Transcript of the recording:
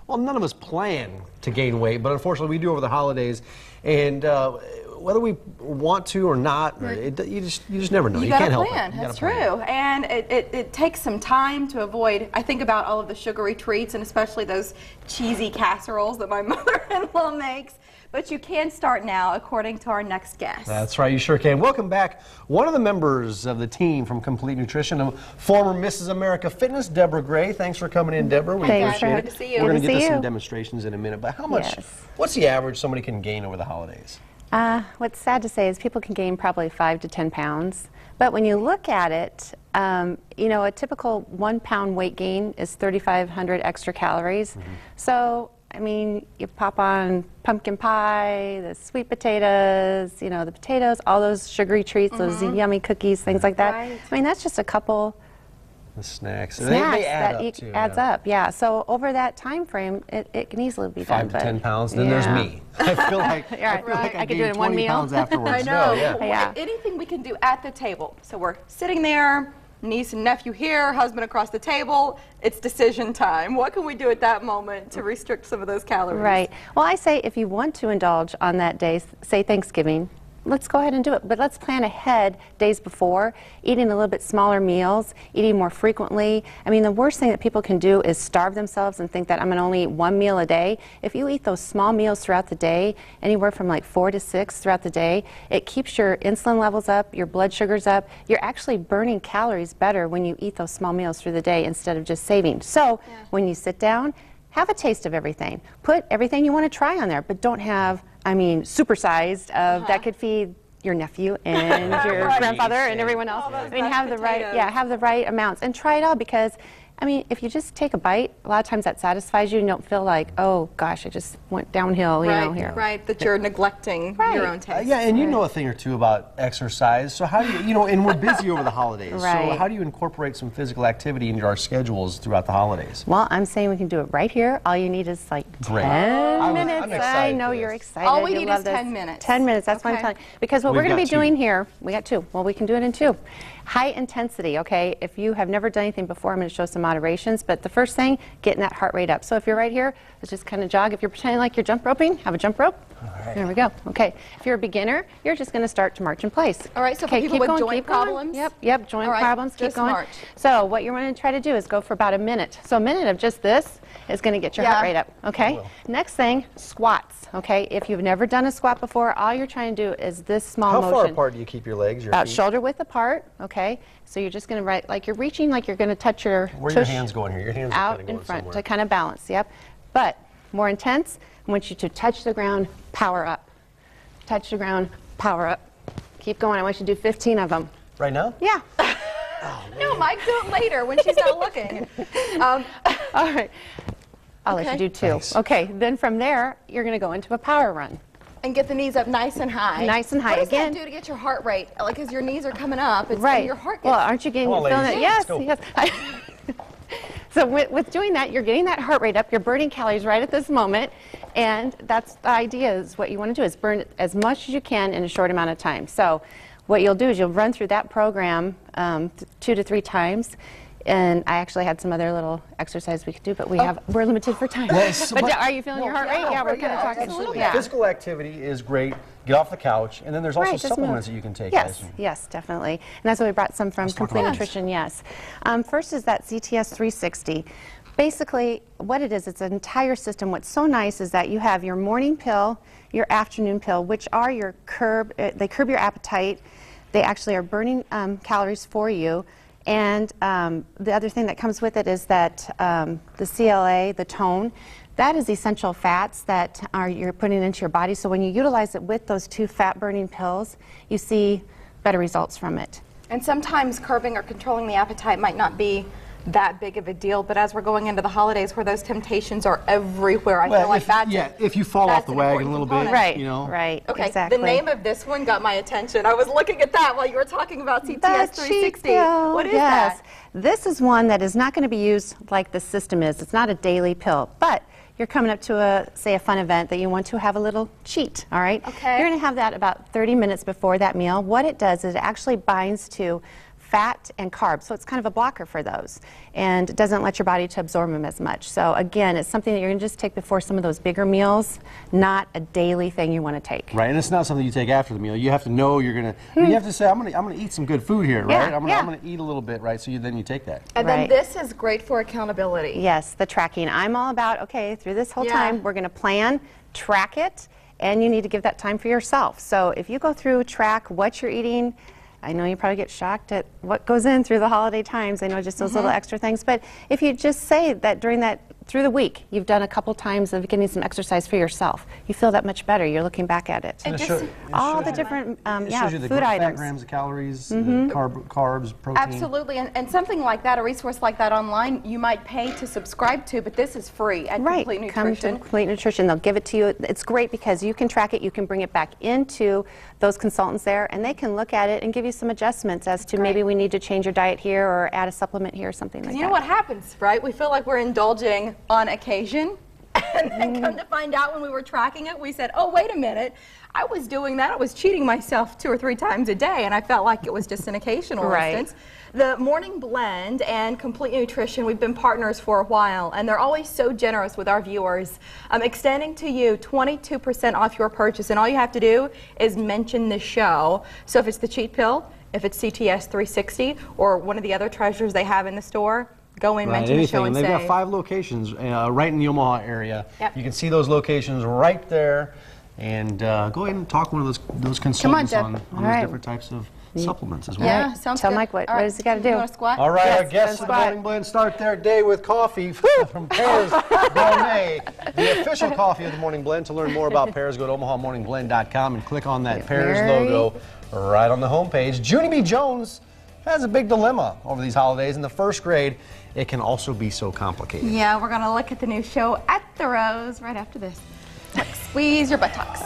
well, none of us plan to gain weight, but unfortunately we do over the holidays. And whether we want to or not, you just never know. You can't help it. That's true. And it takes some time to avoid, I think about all of the sugary treats and especially those cheesy casseroles that my mother-in-law makes. But you can start now, according to our next guest. That's right, you sure can. Welcome back, one of the members of the team from Complete Nutrition, former Mrs. America Fitness, Deborah Gray. Thanks for coming in, Deborah. We appreciate it. Good to see you. We're going to get to some demonstrations in a minute, but how much, what's the average somebody can gain over the holidays? What's sad to say is people can gain probably 5 to 10 pounds. But when you look at it, you know, a typical 1 pound weight gain is 3,500 extra calories. So, I mean, you pop on pumpkin pie, the sweet potatoes, you know, the potatoes, all those sugary treats, those yummy cookies, things like that. I mean, that's just a couple the snacks. They add up too, adds up, yeah. So over that time frame, it can easily be 5 to 10 pounds. Then there's me. I feel like I could do it in one meal. Pounds afterwards. I know. Anything we can do at the table. So we're sitting there, niece and nephew here, husband across the table. It's decision time. What can we do at that moment to restrict some of those calories? Right. Well, I say if you want to indulge on that day, say Thanksgiving, let's go ahead and do it. But let's plan ahead days before, eating a little bit smaller meals, eating more frequently. I mean, the worst thing that people can do is starve themselves and think that I'm going to only eat 1 meal a day. If you eat those small meals throughout the day, anywhere from like 4 to 6 throughout the day, it keeps your insulin levels up, your blood sugars up. You're actually burning calories better when you eat those small meals through the day instead of just saving. So when you sit down, have a taste of everything. Put everything you want to try on there, but don't have, I mean, supersized that could feed your nephew and your grandfather and everyone else. I mean, have the right amounts and try it all, because I mean, if you just take a bite, a lot of times that satisfies you and you don't feel like, oh gosh, I just went downhill, you know, here. Right, that you're neglecting your own taste. Yeah, and you know a thing or two about exercise. So how do you, you know, and we're busy over the holidays. So how do you incorporate some physical activity into our schedules throughout the holidays? Well, I'm saying we can do it right here. All you need is like 10 minutes. I know you're excited. All we need is 10 minutes. 10 minutes, that's what I'm telling you. Because what we're going to be doing here, we got 2. Well, we can do it in 2. High intensity, okay? If you have never done anything before, I'm going to show some moderations, but the first thing, getting that heart rate up. So if you're right here, let's just kind of jog. If you're pretending like you're jump roping, have a jump rope. All right. There we go. Okay. If you're a beginner, you're just going to start to march in place. All right, so for people with joint problems? Yep, joint problems, keep going. March. So what you're going to try to do is go for about a minute. So a minute of just this is going to get your heart rate up, okay? Next thing, squats, okay? If you've never done a squat before, all you're trying to do is this small motion. How far apart do you keep your legs, your about feet? Shoulder width apart, okay? So you're just going to like you're reaching, like you're going to touch your Where are your hands going here? Your hands are out kind of going in front somewhere. to kind of balance, yep. But more intense, I want you to touch the ground, power up. Touch the ground, power up. Keep going. I want you to do 15 of them. Right now? Yeah. No, Mike, do it later when she's not looking. All right. I'll let you do 2. Thanks. Okay, then from there, you're going to go into a power run. And get the knees up nice and high. Nice and high. What does Again, that do to get your heart rate? Like, as your knees are coming up, it's right. And your heart gets... Well, aren't you getting feeling it? Yes, yes. So with doing that, you're getting that heart rate up, you're burning calories right at this moment, and that's the idea. Is what you want to do is burn as much as you can in a short amount of time. So what you'll do is you'll run through that program 2 to 3 times. And I actually had some other little exercise we could do, but we're limited for time. But are you feeling your heart rate? Yeah, we're kind of talking. Absolutely. Physical activity is great. Get off the couch, and then there's also supplements that you can take. Yes, yes, definitely. And that's what we brought some from Complete Nutrition. Yes. First is that CTS 360. Basically, what it is, it's an entire system. What's so nice is that you have your morning pill, your afternoon pill, which are your they curb your appetite. They actually are burning calories for you. And the other thing that comes with it is that the CLA, the tone, that is essential fats that you're putting into your body. So when you utilize it with those 2 fat-burning pills, you see better results from it. And sometimes curbing or controlling the appetite might not be that big of a deal, but as we're going into the holidays where those temptations are everywhere, I feel like if you fall off the wagon a little bit, right, you know. Right, okay, exactly. The name of this one got my attention. I was looking at that while you were talking about CTS 360. What is that? This is one that is not going to be used like the system is. It's not a daily pill, but you're coming up to say a fun event that you want to have a little cheat, all right? Okay. You're going to have that about 30 minutes before that meal. What it does is it actually binds to fat and carbs, so it's kind of a blocker for those, and doesn't let your body to absorb them as much. So again, it's something that you're going to just take before some of those bigger meals, not a daily thing you want to take. Right, and it's not something you take after the meal. You have to know you're gonna. You have to say, I'm gonna eat some good food here, right? Yeah, I'm gonna eat a little bit, right? So then you take that. And Right. then this is great for accountability. Yes, the tracking. I'm all about, okay, through this whole Yeah. time, we're going to plan, track it, and you need to give that time for yourself. So if you go through, track what you're eating, I know you probably get shocked at what goes in through the holiday times. I know just those little extra things. But if you just say that through the week, you've done a couple times of getting some exercise for yourself, you feel that much better. You're looking back at it. And It just show- it All shows the you- different It shows you the food fat items. grams, the calories, the carbs, protein. Absolutely, and something like that, a resource like that online, you might pay to subscribe to, but this is free at Right, Complete come to Nutrition. Complete Nutrition. They'll give it to you. It's great because you can track it, you can bring it back into those consultants there, and they can look at it and give you some adjustments as to maybe we need to change your diet here or add a supplement here or something like that. You know what happens, right? We feel like we're indulging on occasion, and then come to find out when we were tracking it, we said, oh, wait a minute, I was doing that. I was cheating myself 2 or 3 times a day, and I felt like it was just an occasional Right. instance. The Morning Blend and Complete Nutrition, we've been partners for a while, and they're always so generous with our viewers, extending to you 22% off your purchase, and all you have to do is mention the show. So if it's the cheat pill, if it's CTS 360, or one of the other treasures they have in the store, go in, Right, mention the show, anything. and They've got say. 5 locations right in the Omaha area. Yep. You can see those locations right there, and go ahead and talk to one of those consultants Deb. on All those right. different types of supplements as well. Yeah, Right. sounds Tell good. Mike what All right. does he gotta do? You want to squat? All right, Yes, our guests of the squat. Morning Blend start their day with coffee from Pears Gourmet, the official coffee of the Morning Blend. To learn more about Pears, go to OmahaMorningBlend.com and click on that Pears Mary. logo right on the homepage. Junie B. Jones has a big dilemma over these holidays. In the first grade, it can also be so complicated. Yeah, we're going to look at the new show At the Rose right after this. Squeeze your buttocks.